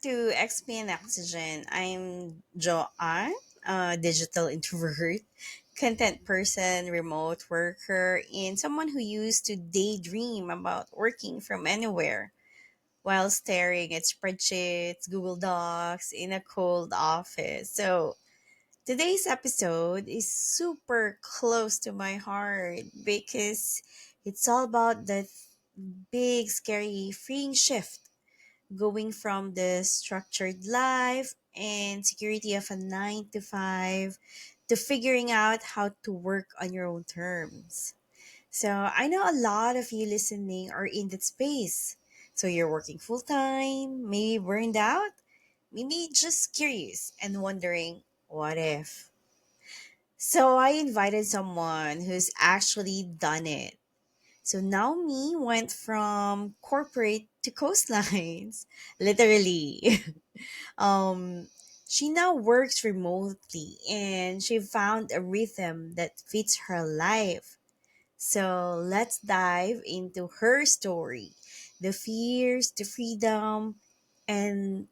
back to XP and Oxygen. I'm Joan, a digital introvert, content person, remote worker, and someone who used to daydream about working from anywhere while staring at spreadsheets, Google Docs in a cold office. So, today's episode is super close to my heart because it's all about that big, scary, freeing shift going from the structured life and security of a 9 to 5 to figuring out how to work on your own terms. So, I know a lot of you listening are in that space. So, you're working full time, maybe burned out, maybe just curious and wondering, what if? So, I invited someone who's actually done it. So Naomi went from corporate to coastlines, literally. um, she now works remotely and she found a rhythm that fits her life. So let's dive into her story, the fears, the freedom, and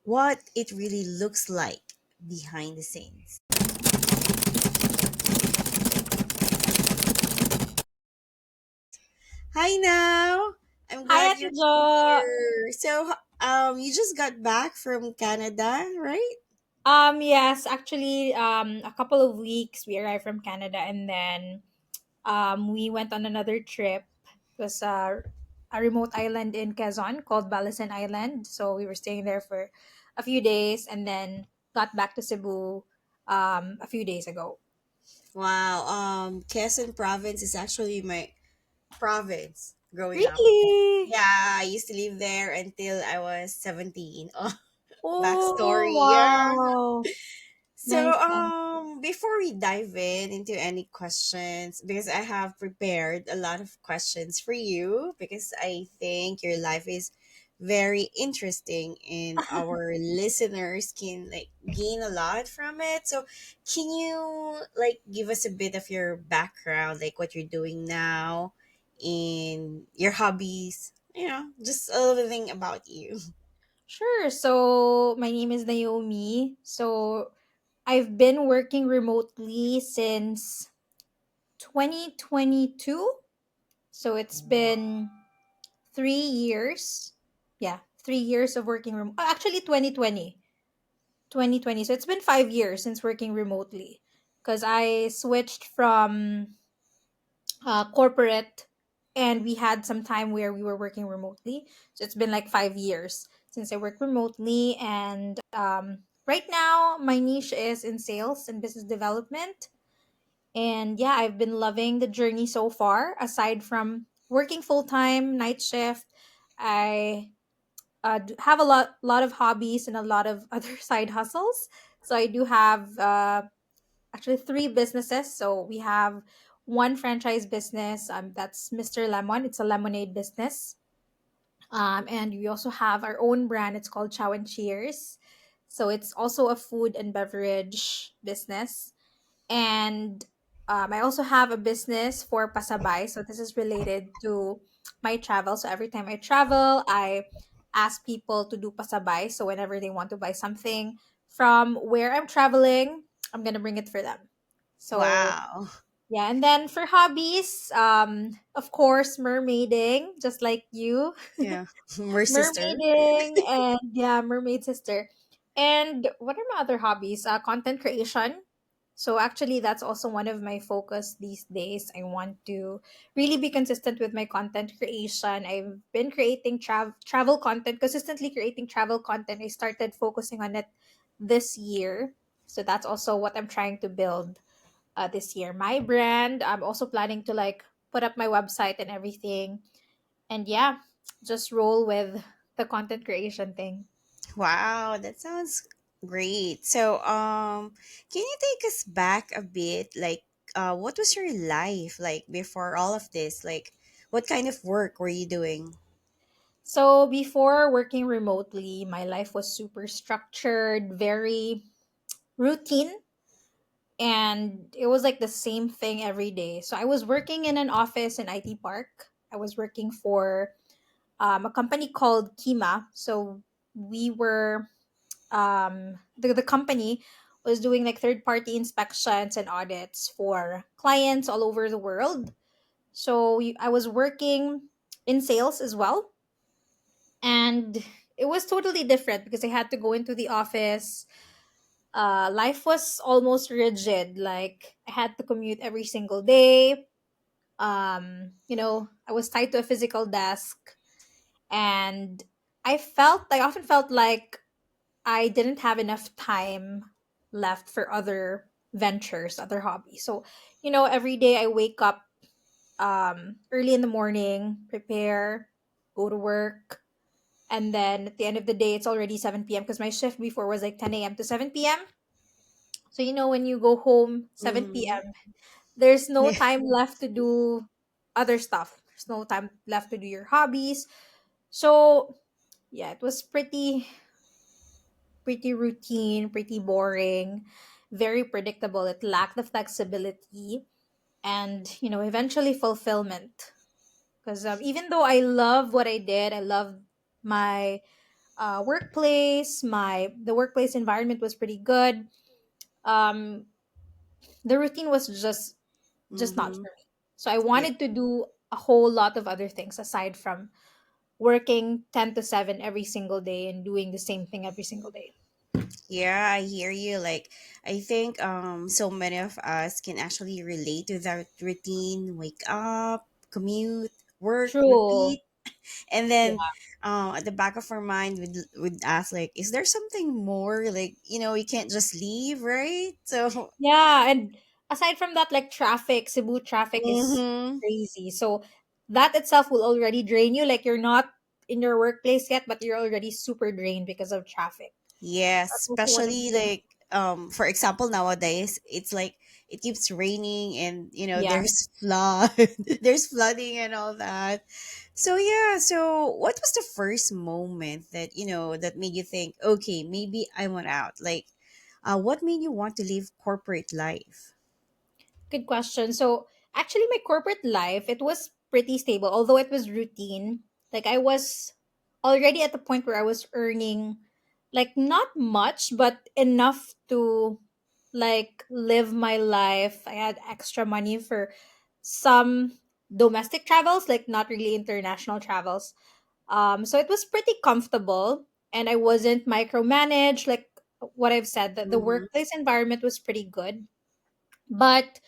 what it really looks like behind the scenes. Hi now. I'm Hi, glad Ate you're Jo. here. So, you just got back from Canada, right? Yes, actually, a couple of weeks we arrived from Canada, and then we went on another trip. It was a remote island in Quezon called Balasan Island. So we were staying there for a few days, and then got back to Cebu a few days ago. Wow. Quezon province is actually my province growing up. Really? Yeah, I used to live there until I was 17. Oh, Oh, backstory. Yeah. wow. So, Nice, nice. before we dive into any questions, because I have prepared a lot of questions for you, because I think your life is very interesting and our listeners can like gain a lot from it. So, can you like give us a bit of your background, like what you're doing now, and your hobbies? Just a little thing about you. Sure. So my name is Naomi. So I've been working remotely since 2022. So it's been 3 years. Yeah, 3 years of working remote. Actually, 2020. 2020. So it's been 5 years since working remotely because I switched from corporate, and we had some time where we were working remotely. So it's been like 5 years since I work remotely. And right now, my niche is in sales and business development. And yeah, I've been loving the journey so far. Aside from working full time, night shift, I have a lot of hobbies and a lot of other side hustles. So I do have actually three businesses. So we have one franchise business. That's Mr. Lemon. It's a lemonade business. And we also have our own brand. It's called Chow and Cheers. So it's also a food and beverage business. And I also have a business for pasabay. So this is related to my travel. So every time I travel, I ask people to do pasabay. So whenever they want to buy something from where I'm traveling, I'm gonna bring it for them. So Wow. yeah, and then for hobbies, of course, mermaiding, just like you. Yeah. We're sister. Mermaiding and yeah, mermaid sister. And what are my other hobbies? Content creation. So actually, that's also one of my focus these days. I want to really be consistent with my content creation. I've been creating travel content, consistently creating travel content. I started focusing on it this year. So that's also what I'm trying to build this year. My brand. I'm also planning to like put up my website and everything. And yeah, just roll with the content creation thing. Wow, that sounds great. So, can you take us back a bit? Like, what was your life like before all of this? Like, what kind of work were you doing? So before working remotely, my life was super structured, very routine, and it was like the same thing every day. So I was working in an office in IT Park. I was working for a company called Kima. So we were the company was doing like third party inspections and audits for clients all over the world. So I was working in sales as well, and it was totally different because I had to go into the office. Life was almost rigid. Like I had to commute every single day. I was tied to a physical desk, and I often felt like I didn't have enough time left for other ventures, other hobbies. So, every day I wake up early in the morning, prepare, go to work, and then at the end of the day, it's already 7 p.m. because my shift before was like 10 a.m. to 7 p.m. So, when you go home 7 Mm-hmm. p.m., there's no Yeah. time left to do other stuff. There's no time left to do your hobbies. So, yeah, it was pretty routine, pretty boring, very predictable. It lacked the flexibility and, eventually fulfillment. Because even though I love what I did, I love my workplace. The workplace environment was pretty good. Um, the routine was just not Mm-hmm. for me. So I Yeah. wanted to do a whole lot of other things aside from working 10 to 7 every single day and doing the same thing every single day. Yeah, I hear you. Like, I think so many of us can actually relate to that routine. Wake up, commute, work, True. repeat, and Yeah. then at the back of our mind would ask like, is there something more? Like, you can't just leave, right? So, Yeah, and aside from that, like Cebu traffic is mm-hmm. crazy. So that itself will already drain you. Like you're not in your workplace yet, but you're already super drained because of traffic. Yes, That's also one of especially the like for example nowadays it's like it keeps raining and yeah. there's flood there's flooding and all that. So yeah, so what was the first moment that that made you think, okay, maybe I want out? Like what made you want to leave corporate life? Good question. So actually my corporate life, it was pretty stable, although it was routine. Like I was already at the point where I was earning like not much, but enough to like live my life. I had extra money for some domestic travels, like not really international travels. So it was pretty comfortable and I wasn't micromanaged. Like what I've said, that the Mm-hmm. workplace environment was pretty good. But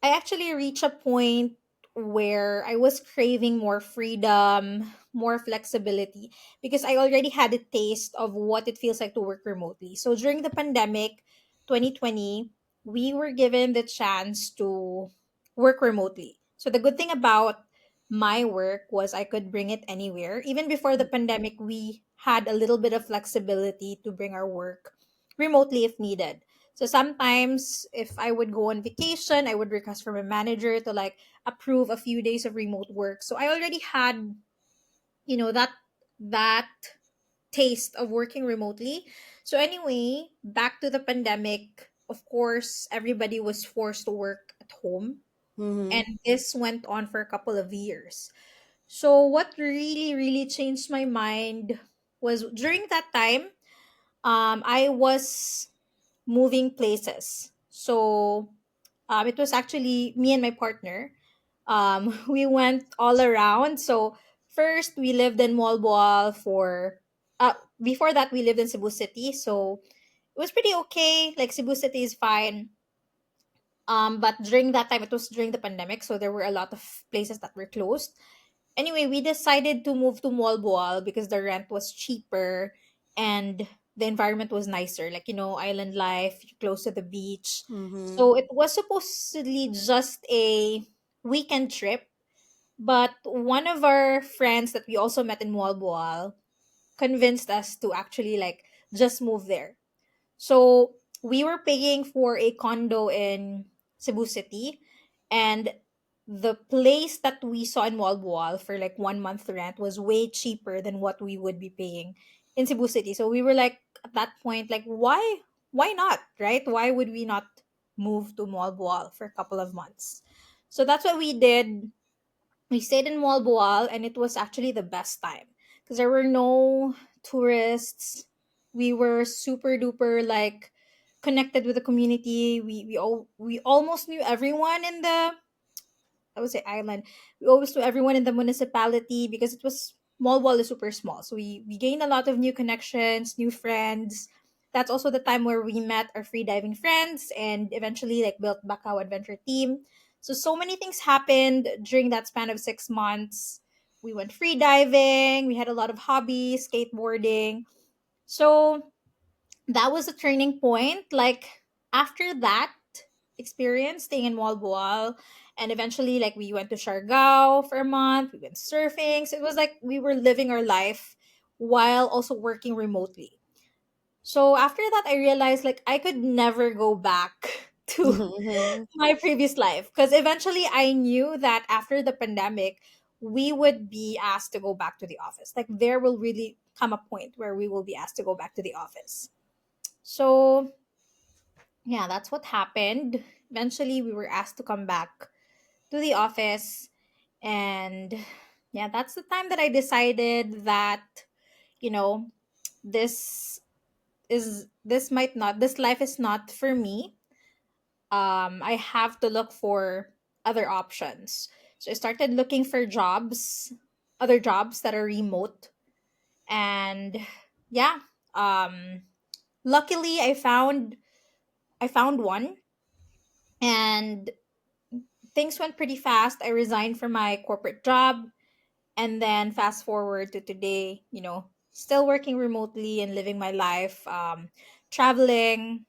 I actually reached a point where I was craving more freedom, more flexibility, because I already had a taste of what it feels like to work remotely. So during the pandemic, 2020, we were given the chance to work remotely. So the good thing about my work was I could bring it anywhere. Even before the pandemic, we had a little bit of flexibility to bring our work remotely if needed. So sometimes if I would go on vacation, I would request from a manager to like approve a few days of remote work. So I already had, that taste of working remotely. So anyway, back to the pandemic, of course, everybody was forced to work at home Mm-hmm. and this went on for a couple of years. So what really really changed my mind was during that time I was moving places. So it was actually me and my partner. We went all around. So first we lived in Malboal for before that we lived in Cebu City. So it was pretty okay. Like Cebu City is fine. But during that time it was during the pandemic, so there were a lot of places that were closed. Anyway, we decided to move to Malboal because the rent was cheaper and the environment was nicer. Like, island life, you're close to the beach. Mm-hmm. So it was supposedly just a weekend trip. But one of our friends that we also met in Malboal convinced us to actually like just move there. So we were paying for a condo in Cebu City, and the place that we saw in Walboal for like 1 month rent was way cheaper than what we would be paying in Cebu City. So we were like at that point, like why not, right? Why would we not move to Walboal for a couple of months? So that's what we did. We stayed in Malboal and it was actually the best time because there were no tourists. We were super duper like connected with the community. We almost knew everyone in the, I would say, island. We always knew everyone in the municipality because it was Malwal is super small. So we gained a lot of new connections, new friends. That's also the time where we met our free diving friends and eventually like built Bacau Adventure team. So many things happened during that span of 6 months. We went free diving, we had a lot of hobbies, skateboarding. So that was a turning point. Like after that experience, staying in Walboal, and eventually, like we went to Siargao for a month. We went surfing. So it was like we were living our life while also working remotely. So after that, I realized like I could never go back to my previous life because eventually I knew that after the pandemic, we would be asked to go back to the office. Like there will really come a point where we will be asked to go back to the office. So, yeah, that's what happened. Eventually, we were asked to come back to the office. And yeah, that's the time that I decided that, you know, this this life is not for me. I have to look for other options. So I started looking for jobs, other jobs that are remote. And yeah, um, luckily I found one, and things went pretty fast. I resigned from my corporate job, and then fast forward to today, still working remotely and living my life, traveling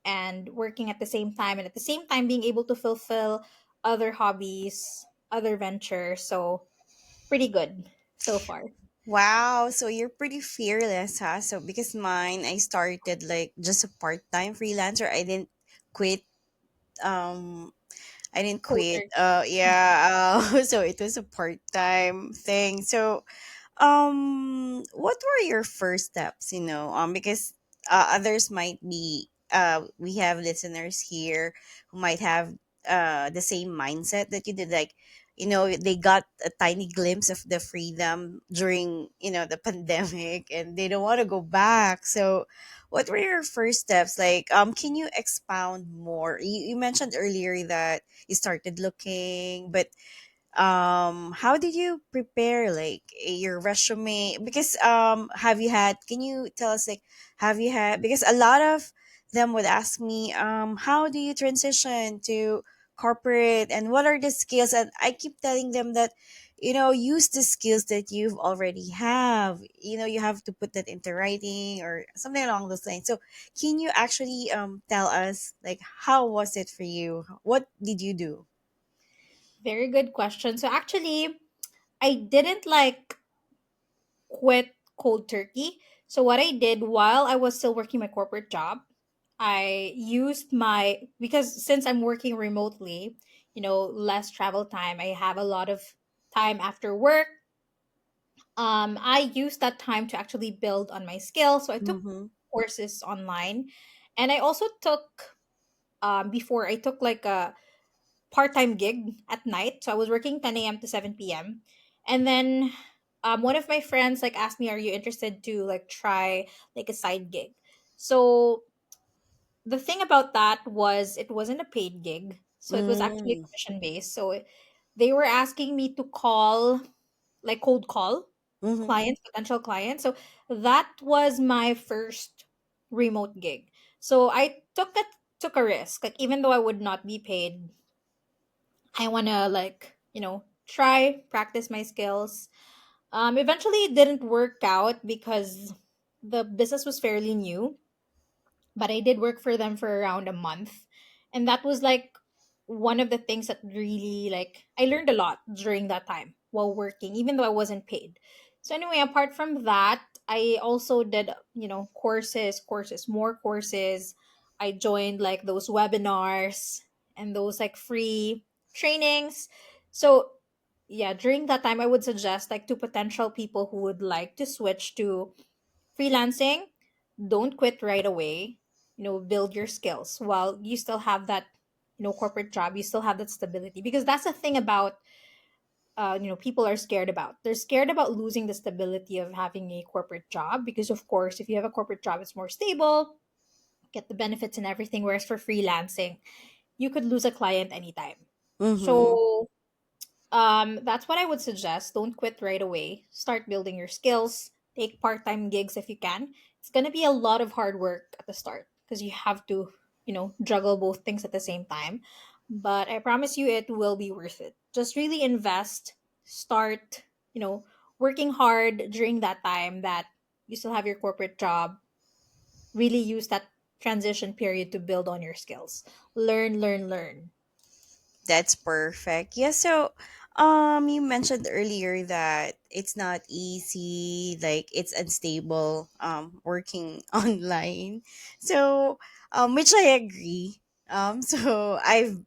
and working at the same time, and at the same time being able to fulfill other hobbies, other ventures. So, pretty good so far. Wow, so you're pretty fearless, huh? So because mine, I started like just a part-time freelancer. Quit um I didn't Cool. quit. So it was a part-time thing. So what were your first steps, because others might be we have listeners here who might have the same mindset that you did, like, they got a tiny glimpse of the freedom during, the pandemic, and they don't want to go back. So what were your first steps? Like, can you expound more? You mentioned earlier that you started looking, but how did you prepare, like, your resume? Because have you had, can you tell us, like, have you had, because a lot of them would ask me, how do you transition to corporate, and what are the skills? And I keep telling them that, use the skills that you've already have. You have to put that into writing or something along those lines. So can you actually tell us, like, how was it for you? What did you do? Very good question. So, actually, I didn't like quit cold turkey. So what I did while I was still working my corporate job, I used my, because since I'm working remotely, less travel time, I have a lot of time after work. I used that time to actually build on my skills. So I took Mm-hmm. courses online, and I also took before I took like a part-time gig at night. So I was working 10 a.m. to 7 p.m. And then one of my friends like asked me, "Are you interested to like try like a side gig?" So the thing about that was it wasn't a paid gig. So it was actually Mm. commission based. So they were asking me to call, like cold call Mhm. clients, potential clients. So that was my first remote gig. So I took a risk. Like even though I would not be paid, I want to like, try practice my skills. Eventually it didn't work out because the business was fairly new, but I did work for them for around a month. And that was like one of the things that really like I learned a lot during that time while working, even though I wasn't paid. So anyway, apart from that, I also did, more courses. I joined like those webinars and those like free trainings. So yeah, during that time I would suggest like to potential people who would like to switch to freelancing, don't quit right away. Build your skills while you still have that, corporate job. You still have that stability because that's the thing about people are scared about. They're scared about losing the stability of having a corporate job because, of course, if you have a corporate job, it's more stable, get the benefits and everything. Whereas for freelancing, you could lose a client anytime. Mm-hmm. So that's what I would suggest. Don't quit right away. Start building your skills. Take part time gigs if you can. It's going to be a lot of hard work at the start because you have to, juggle both things at the same time. But I promise you it will be worth it. Just really invest, start, working hard during that time that you still have your corporate job. Really use that transition period to build on your skills. Learn, learn, learn. That's perfect. Yeah, so you mentioned earlier that it's not easy, like it's unstable working online. So which I agree. So I've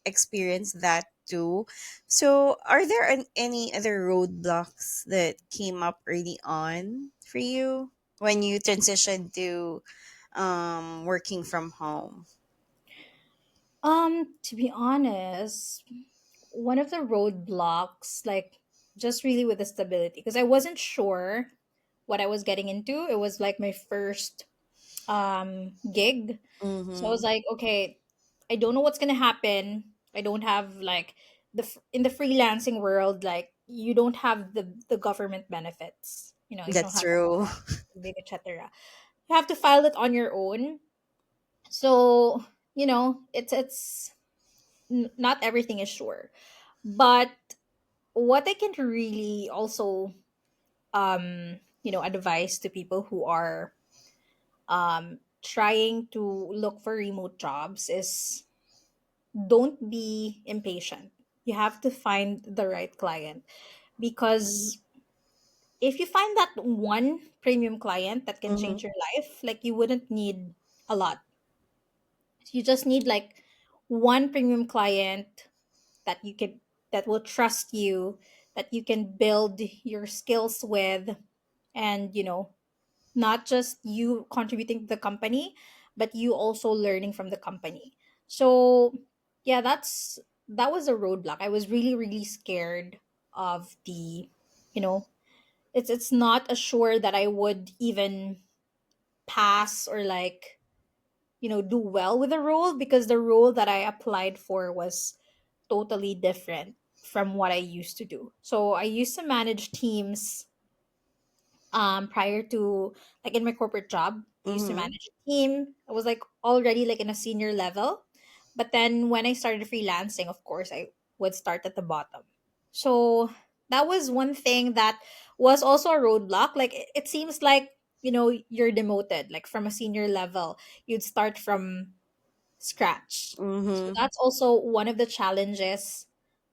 experienced that too. So are there any other roadblocks that came up early on for you when you transitioned to working from home? To be honest, one of the roadblocks, like just really with the stability, because I wasn't sure what I was getting into. It was like my first gig. So I was Mm-hmm. like, okay, I don't know what's gonna happen. I don't have like in the freelancing world, like you don't have the government benefits. You don't That's have true. big, etc. You have to file it on your own. So it's not everything is sure, but what I can really also advise to people who are trying to look for remote jobs is don't be impatient. You have to find the right client because if you find that one premium client that can Mm-hmm. change your life, like you wouldn't need a lot. You just need like one premium client that you can that will trust you, that you can build your skills with, and not just you contributing to the company, but you also learning from the company. So yeah, that was a roadblock. I was really really scared of the you know it's not assured that I would even pass or like do well with the role, because the role that I applied for was totally different from what I used to do. So I used to manage teams prior to, like, in my corporate job. I used to Mm-hmm. manage a team. I was like already like in a senior level. But then when I started freelancing, of course, I would start at the bottom. So that was one thing that was also a roadblock. Like it seems like, you're demoted, like from a senior level. You'd start from scratch. So Mm-hmm. that's also one of the challenges.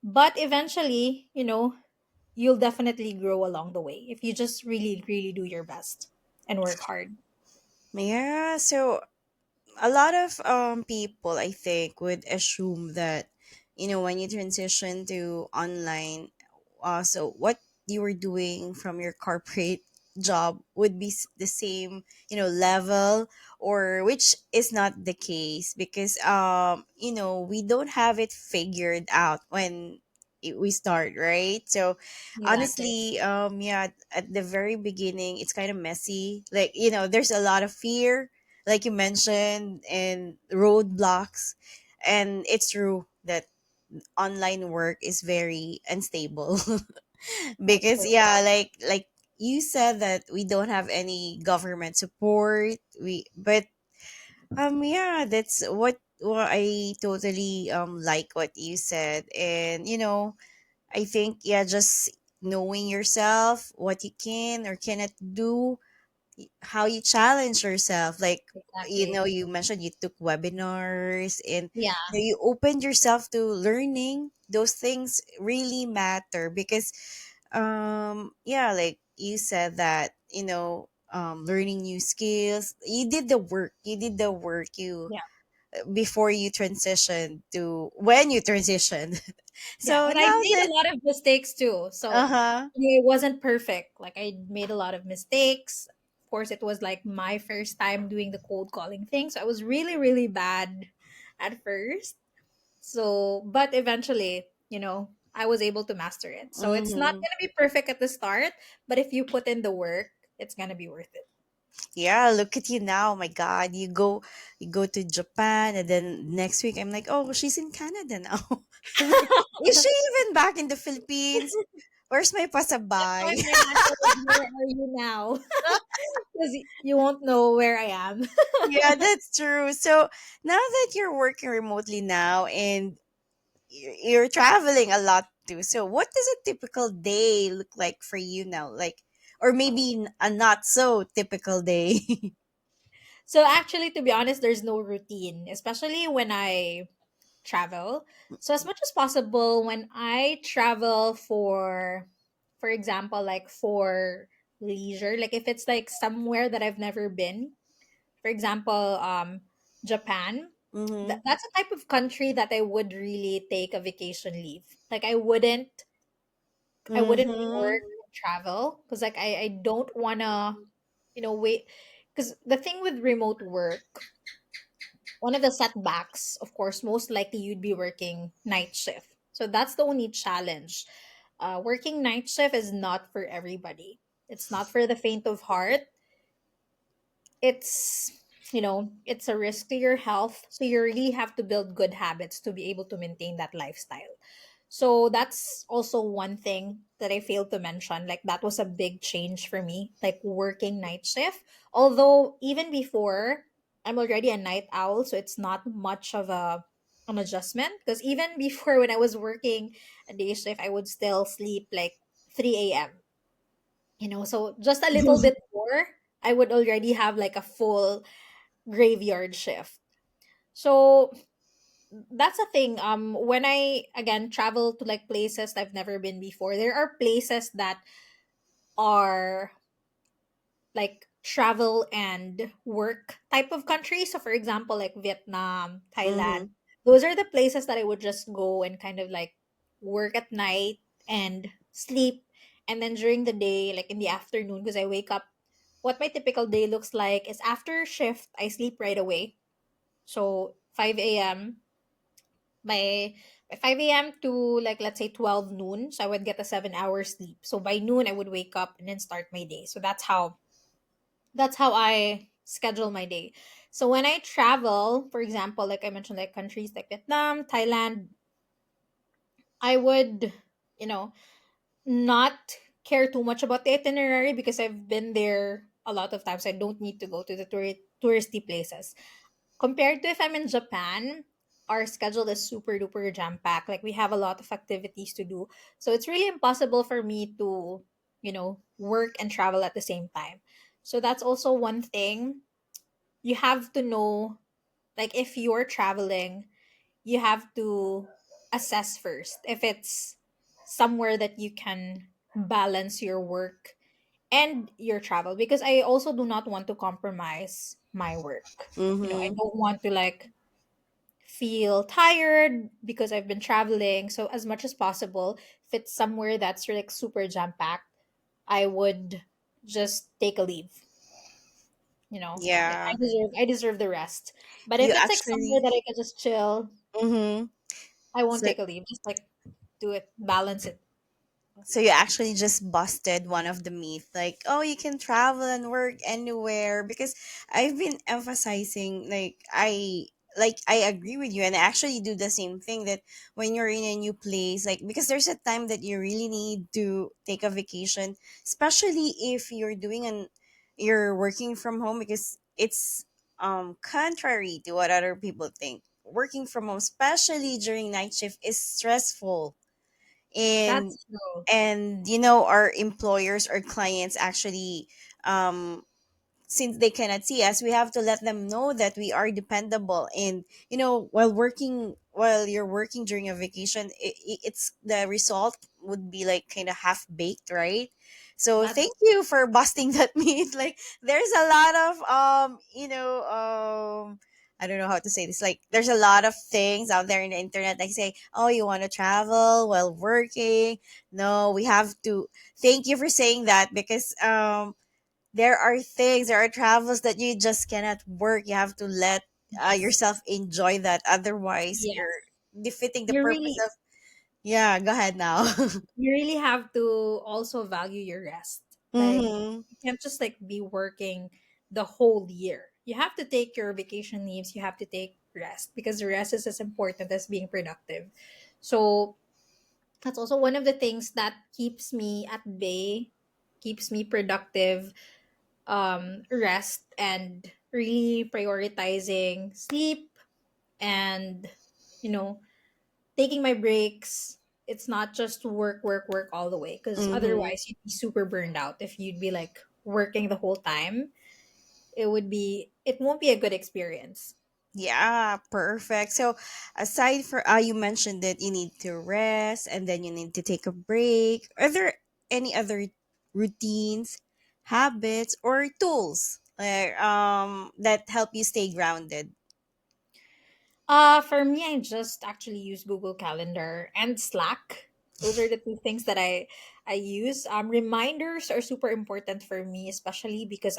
But eventually, you'll definitely grow along the way if you just really, really do your best and work hard. Yeah, so a lot of people I think would assume that when you transition to online, so what you were doing from your corporate job would be the same level, or which is not the case, because we don't have it figured out when we start, right? So Exactly. honestly, yeah, at the very beginning it's kind of messy, like there's a lot of fear, like you mentioned, and roadblocks. And it's true that online work is very unstable. That's Because true. yeah, like you said that we don't have any government support, but yeah, that's what I totally like what you said. And I think, yeah, just knowing yourself, what you can or cannot do, how you challenge yourself, like Exactly. you mentioned you took webinars, and Yeah. you opened yourself to learning. Those things really matter, because yeah, like you said that learning new skills, you did the work you Yeah. before you transition to when you transition. Yeah. So But I now made that a lot of mistakes too. So uh-huh. it wasn't perfect. Like I made a lot of mistakes. Of course, it was like my first time doing the cold calling thing. So I was really, really bad at first. So, but eventually, I was able to master it. So it's not Mm-hmm. going to be perfect at the start, but if you put in the work, it's going to be worth it. Yeah, look at you now. My God, you go to Japan, and then next week I'm like, oh, she's in Canada now. I'm like, is she even back in the Philippines? Where's my That's why pasabay? my answer is, where are you now? Because you won't know where I am. Yeah, that's true. So now that you're working remotely now and you're traveling a lot too, so what does a typical day look like for you now? Like, or maybe a not so typical day. So actually, to be honest, there's no routine, especially when I travel. So as much as possible, when I travel for example, like for leisure, like if it's like somewhere that I've never been, for example, Japan, Mm-hmm. that's a type of country that I would really take a vacation leave. Like I wouldn't Mm-hmm. work and travel because like I don't wanna, wait, because the thing with remote work, one of the setbacks, of course, most likely you'd be working night shift. So that's the only challenge. Working night shift is not for everybody. It's not for the faint of heart. It's a risk to your health. So you really have to build good habits to be able to maintain that lifestyle. So that's also one thing that I failed to mention. Like that was a big change for me, like working night shift. Although even before, I'm already a night owl, so it's not much of an adjustment. Because even before when I was working a day shift, I would still sleep like 3 a.m. So just a little bit more, I would already have like a full graveyard shift. So that's a thing. When I again travel to like places I've never been before, there are places that are like travel and work type of countries. So for example, like Vietnam, Mm-hmm. Thailand, those are the places that I would just go and kind of like work at night and sleep. And then during the day, like in the afternoon, because I wake up, what my typical day looks like is after shift, I sleep right away. So 5 a.m. by 5 a.m. to like let's say 12 noon. So I would get a 7 hour sleep. So by noon I would wake up and then start my day. So that's how I schedule my day. So when I travel, for example, like I mentioned, like countries like Vietnam, Thailand, I would, you know, not care too much about the itinerary because I've been there a lot of times. I don't need to go to the touristy places. Compared to if I'm in Japan, our schedule is super duper jam packed. Like we have a lot of activities to do. So it's really impossible for me to, work and travel at the same time. So that's also one thing. You have to know, like if you're traveling, you have to assess first if it's somewhere that you can balance your work and your travel, because I also do not want to compromise my work. I Mm-hmm. don't want to like feel tired because I've been traveling. So as much as possible, if it's somewhere that's like super jam packed, I would just take a leave. I Yeah. deserve the rest. But You if it's like somewhere actually. that I can just chill, Mm-hmm. I won't So take a leave. Just like do it, balance it. So you actually just busted one of the myth, like, oh, you can travel and work anywhere. Because I've been emphasizing, like I agree with you, and I actually do the same thing. That when you're in a new place, like, because there's a time that you really need to take a vacation, especially if you're working from home, because it's contrary to what other people think. Working from home, especially during night shift, is stressful. and That's true. and our employers or clients actually, um since they cannot see us, we have to let them know that we are dependable. And while you're working during a vacation, it's the result would be like kind of half baked, right? So thank That's you for busting that myth. Like, there's a lot of I don't know how to say this. Like, there's a lot of things out there in the internet that say, oh, you want to travel while working. No, we have to. Thank you for saying that, because there are travels that you just cannot work. You have to let yes. yourself enjoy that. Otherwise, Yes. you're defeating the You purpose really of Yeah, go ahead now. You really have to also value your rest. Like, Mm-hmm. you can't just like be working the whole year. You have to take your vacation leaves, you have to take rest because the rest is as important as being productive. So that's also one of the things that keeps me at bay, keeps me productive. Rest and really prioritizing sleep and, you know, taking my breaks. It's not just work, work, work all the way because Mm-hmm. otherwise you'd be super burned out if you'd be like working the whole time. It won't be a good experience. Yeah, perfect. So, aside for you mentioned that you need to rest and then you need to take a break. Are there any other routines, habits, or tools that help you stay grounded? For me, I just actually use Google Calendar and Slack. Those are the two things that I use. Reminders are super important for me, especially because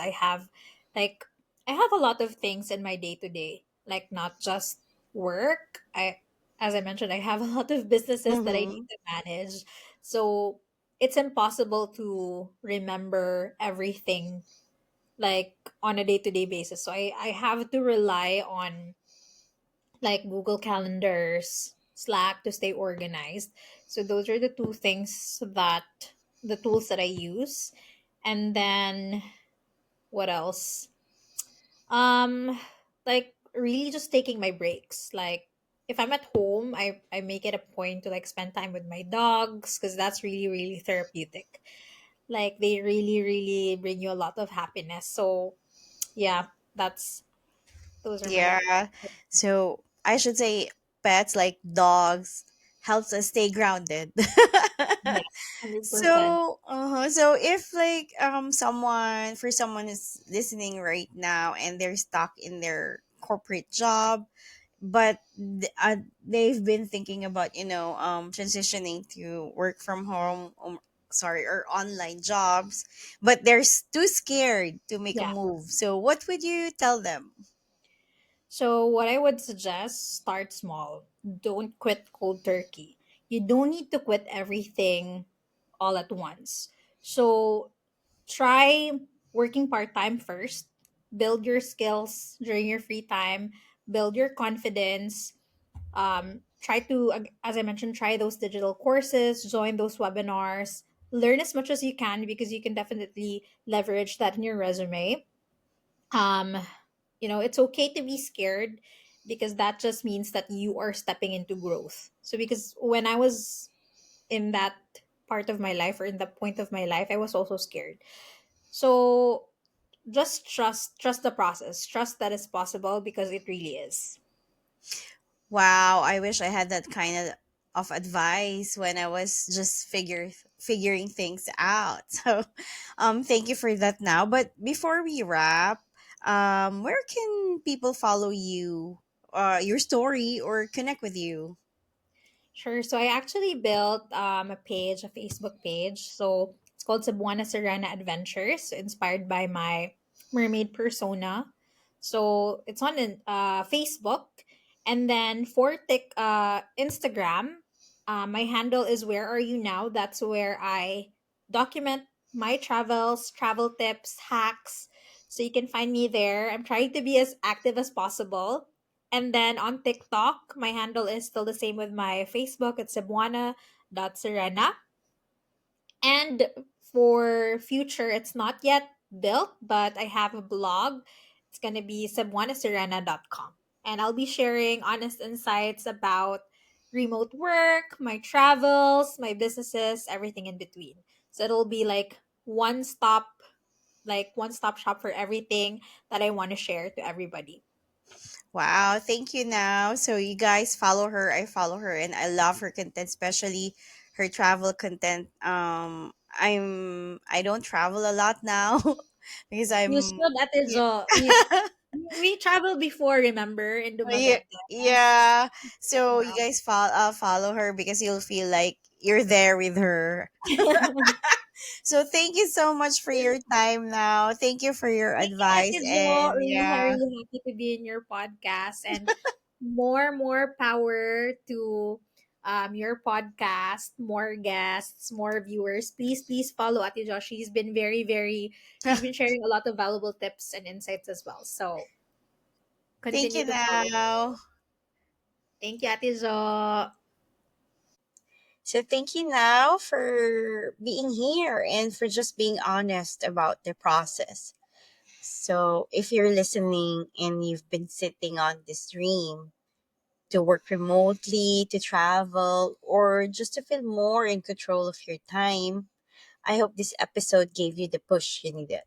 like I have a lot of things in my day to day, like not just work. As I mentioned, I have a lot of businesses that I need Mm-hmm. to manage, so it's impossible to remember everything like on a day to day basis. So I have to rely on like Google Calendars, Slack to stay organized. So those are the two things that the tools that I use. And then what else? Um like really just taking my breaks. Like if I'm at home, I make it a point to like spend time with my dogs because that's really really therapeutic. Like they really really bring you a lot of happiness. So yeah, that's those are my Yeah. So I should say pets like dogs helps us stay grounded. yes, 100%. So if like someone is listening right now and they're stuck in their corporate job, but they've been thinking about transitioning to work from home, sorry, or online jobs, but they're too scared to make a Yeah. move. So what would you tell them? So, what I would suggest, start small. Don't quit cold turkey. You don't need to quit everything all at once. So, try working part time first. Build your skills during your free time, build your confidence. Try to, as I mentioned, try those digital courses, join those webinars, learn as much as you can because you can definitely leverage that in your resume. um it's okay to be scared because that just means that you are stepping into growth. So because when I was in that part of my life or in that point of my life, I was also scared. So just trust the process, trust that it's possible because it really is. Wow, I wish I had that kind of advice when I was just figuring things out. So, thank you for that now. But before we wrap, where can people follow you, your story, or connect with you? Sure. So I actually built a Facebook page. So it's called Cebuana Serena Adventures, so inspired by my mermaid persona. So it's on Facebook, and then for Instagram, my handle is Where Are You Now. That's where I document my travels, travel tips, hacks. So you can find me there. I'm trying to be as active as possible. And then on TikTok, my handle is still the same with my Facebook. It's cebuana.serena. And for future, it's not yet built, but I have a blog. It's going to be cebuanaserena.com. And I'll be sharing honest insights about remote work, my travels, my businesses, everything in between. So it'll be like one stop shop for everything that I want to share to everybody. Wow, thank you now. So you guys follow her, I follow her, and I love her content, especially her travel content. I don't travel a lot now because You I'm should, Ate yeah. Jo. We traveled before, remember, in Yeah, Dumaguete. yeah. Check So her you out. guys follow her because you'll feel like you're there with her. So thank you so much for your time now. Thank you for your Thank you, advice Ate Jo. and yeah. Really happy to be in your podcast and more power to your podcast, more guests, more viewers, please follow Ate Josh. She's been sharing a lot of valuable tips and insights as well. So Thank continue you to follow her. now. Thank you, Ate Jo. So thank you now for being here and for just being honest about the process. So if you're listening and you've been sitting on this dream to work remotely, to travel, or just to feel more in control of your time, I hope this episode gave you the push you needed.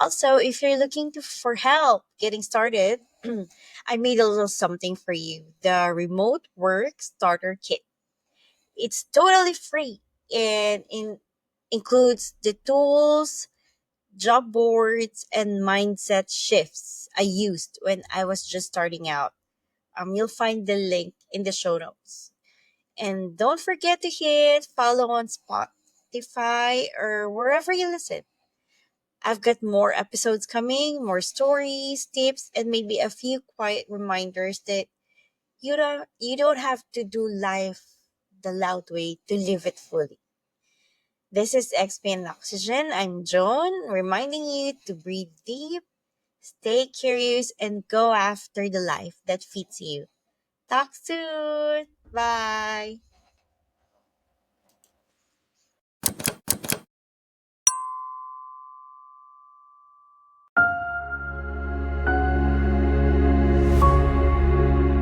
Also, if you're looking for help getting started, I made a little something for you, the Remote Work Starter Kit. It's totally free and includes the tools, job boards, and mindset shifts I used when I was just starting out. You'll find the link in the show notes. And don't forget to hit follow on Spotify or wherever you listen. I've got more episodes coming, more stories, tips, and maybe a few quiet reminders that you don't have to do life the loud way to live it fully. This is XP and Oxygen. I'm Joan, reminding you to breathe deep, stay curious, and go after the life that fits you. Talk soon. Bye.